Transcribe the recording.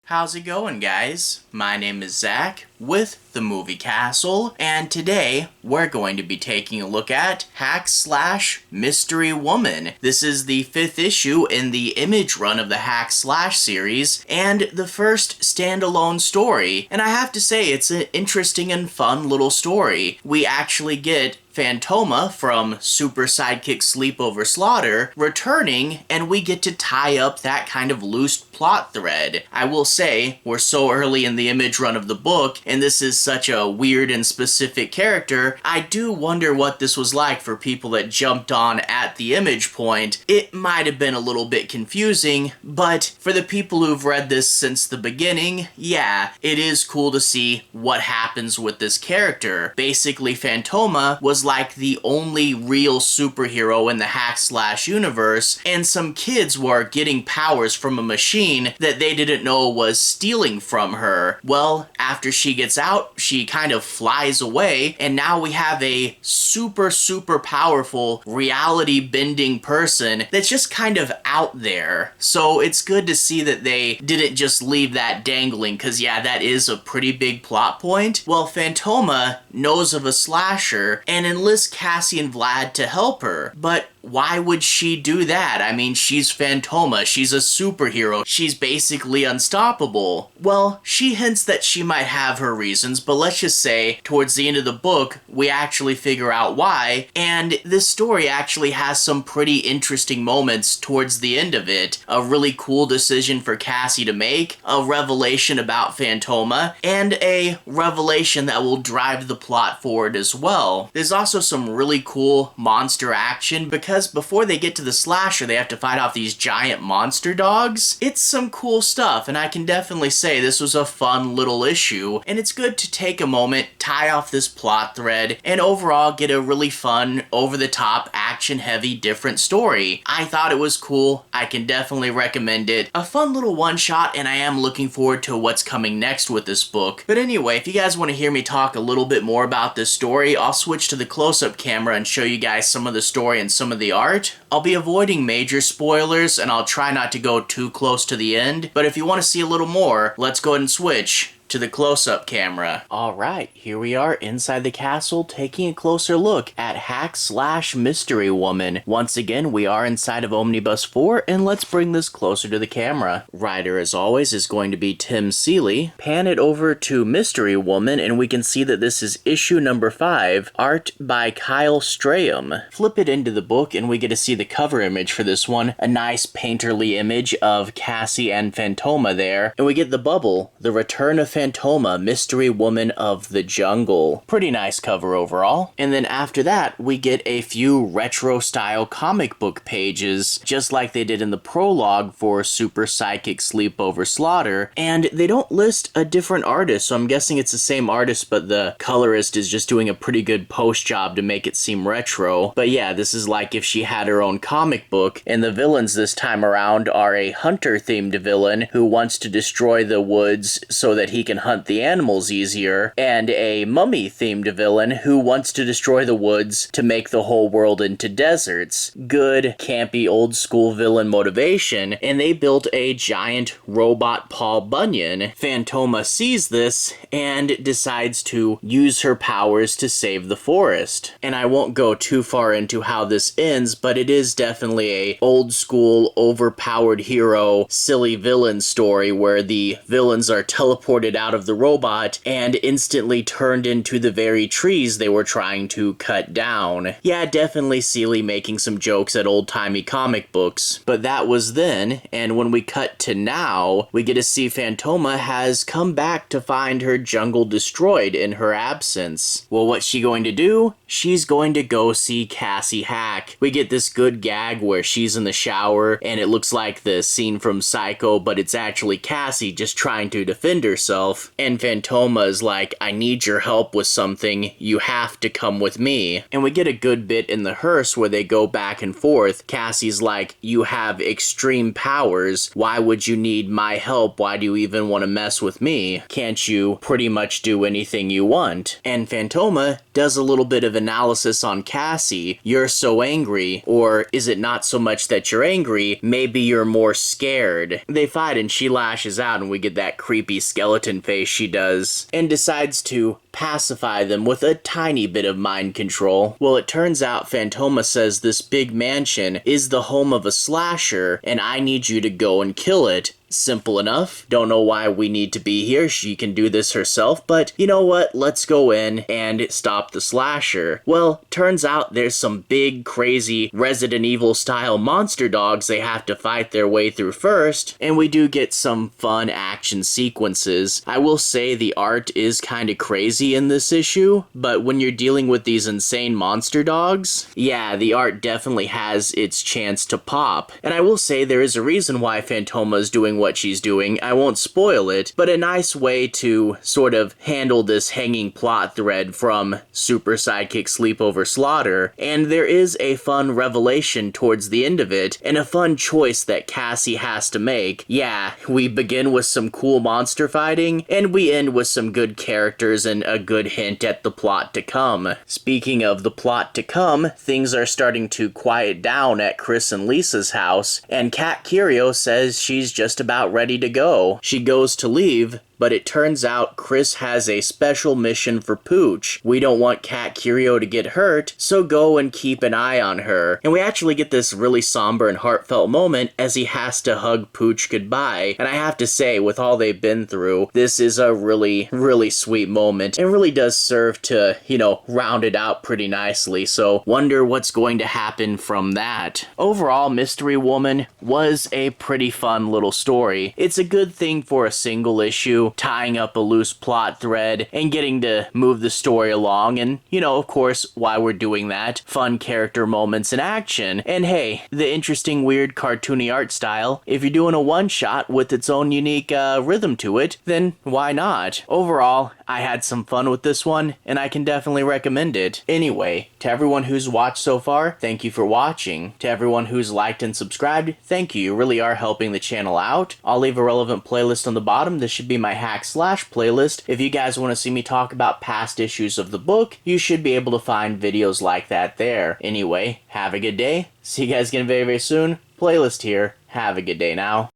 How's it going, guys? My name is Zach with the Movie Castle, and today we're going to be taking a look at Hack/ Mystery Woman. This is the 5th issue in the Image run of the Hack/ series, and the first standalone story. And I have to say, it's an interesting and fun little story. We actually get Phantoma from Super Sidekick Sleepover Slaughter returning, and we get to tie up that kind of loose plot thread. I will say, we're so early in the Image run of the book, and this is such a weird and specific character, I do wonder what this was like for people that jumped on at the Image point. It might have been a little bit confusing, but for the people who've read this since the beginning, yeah, it is cool to see what happens with this character. Basically, Phantoma was like the only real superhero in the Hack/ universe, and some kids were getting powers from a machine that they didn't know was stealing from her. Well, after she gets out, she kind of flies away, and now we have a super powerful reality bending person that's just kind of out there. So it's good to see that they didn't just leave that dangling, because yeah, that is a pretty big plot point. Well, Phantoma knows of a slasher and enlists Cassie and Vlad to help her, but why would she do that? I mean, she's Phantoma, she's a superhero, she's basically unstoppable. Well, she hints that she might have her reasons, but let's just say, towards the end of the book, we actually figure out why, and this story actually has some pretty interesting moments towards the end of it. A really cool decision for Cassie to make, a revelation about Phantoma, and a revelation that will drive the plot forward as well. There's also some really cool monster action, because before they get to the slasher, they have to fight off these giant monster dogs. It's some cool stuff, and I can definitely say this was a fun little issue, and it's good to take a moment, tie off this plot thread, and overall get a really fun, over-the-top, action-heavy, different story. I thought it was cool. I can definitely recommend it. A fun little one-shot, and I am looking forward to what's coming next with this book. But anyway, if you guys want to hear me talk a little bit more about this story, I'll switch to the close-up camera and show you guys some of the story and some of the art. I'll be avoiding major spoilers, and I'll try not to go too close to the end, but if you want to see a little more, let's go ahead and switch to the close-up camera. Alright, here we are inside the castle taking a closer look at Hack/ Mystery Woman. Once again, we are inside of Omnibus 4, and let's bring this closer to the camera. Writer, as always, is going to be Tim Seeley. Pan it over to Mystery Woman, and we can see that this is issue number 5, art by Kyle Strahm. Flip it into the book, and we get to see the cover image for this one, a nice painterly image of Cassie and Phantoma there, and we get the bubble, the return of Phantoma, Mystery Woman of the Jungle. Pretty nice cover overall. And then after that, we get a few retro-style comic book pages, just like they did in the prologue for Super Sidekick Sleepover Slaughter, and they don't list a different artist, so I'm guessing it's the same artist, but the colorist is just doing a pretty good post job to make it seem retro. But yeah, this is like if she had her own comic book, and the villains this time around are a hunter-themed villain who wants to destroy the woods so that he can hunt the animals easier, and a mummy-themed villain who wants to destroy the woods to make the whole world into deserts. Good, campy, old-school villain motivation, and they built a giant robot Paul Bunyan. Phantoma sees this and decides to use her powers to save the forest. And I won't go too far into how this ends, but it is definitely a old-school, overpowered hero, silly villain story where the villains are teleported out of the robot and instantly turned into the very trees they were trying to cut down. Yeah, definitely Seeley making some jokes at old-timey comic books. But that was then, and when we cut to now, we get to see Phantoma has come back to find her jungle destroyed in her absence. Well, what's she going to do? She's going to go see Cassie Hack. We get this good gag where she's in the shower, and it looks like the scene from Psycho, but it's actually Cassie just trying to defend herself. yourself. And Phantoma is like, I need your help with something. You have to come with me. And we get a good bit in the hearse where they go back and forth. Cassie's like, you have extreme powers. Why would you need my help? Why do you even want to mess with me? Can't you pretty much do anything you want? And Phantoma does a little bit of analysis on Cassie. You're so angry, or is it not so much that you're angry, maybe you're more scared. They fight and she lashes out and we get that creepy skeleton face she does, and decides to pacify them with a tiny bit of mind control. Well, it turns out Phantoma says this big mansion is the home of a slasher, and I need you to go and kill it. Simple enough. Don't know why we need to be here. She can do this herself, but you know what? Let's go in and stop the slasher. Well, turns out there's some big, crazy Resident Evil style monster dogs they have to fight their way through first, and we do get some fun action sequences. I will say the art is kind of crazy in this issue, but when you're dealing with these insane monster dogs, yeah, the art definitely has its chance to pop. And I will say there is a reason why Phantoma is doing what she's doing. I won't spoil it, but a nice way to sort of handle this hanging plot thread from Super Sidekick Sleepover Slaughter. And there is a fun revelation towards the end of it, and a fun choice that Cassie has to make. Yeah, we begin with some cool monster fighting, and we end with some good characters and a good hint at the plot to come. Speaking of the plot to come, things are starting to quiet down at Chris and Lisa's house, and Kat Kirio says she's just about ready to go. She goes to leave, but it turns out Chris has a special mission for Pooch. We don't want Kat Kirio to get hurt, so go and keep an eye on her. And we actually get this really somber and heartfelt moment as he has to hug Pooch goodbye. And I have to say, with all they've been through, this is a really, really sweet moment. It really does serve to, round it out pretty nicely. So wonder what's going to happen from that. Overall, Mystery Woman was a pretty fun little story. It's a good thing for a single issue, tying up a loose plot thread and getting to move the story along, and of course, while we're doing that, fun character moments in action. And hey, the interesting weird cartoony art style. If you're doing a one-shot with its own unique rhythm to it, then why not? Overall, I had some fun with this one, and I can definitely recommend it. Anyway, to everyone who's watched so far, thank you for watching. To everyone who's liked and subscribed, thank you. You really are helping the channel out. I'll leave a relevant playlist on the bottom. This should be my hack/slash playlist. If you guys want to see me talk about past issues of the book, you should be able to find videos like that there. Anyway, have a good day. See you guys again very, very soon. Playlist here. Have a good day now.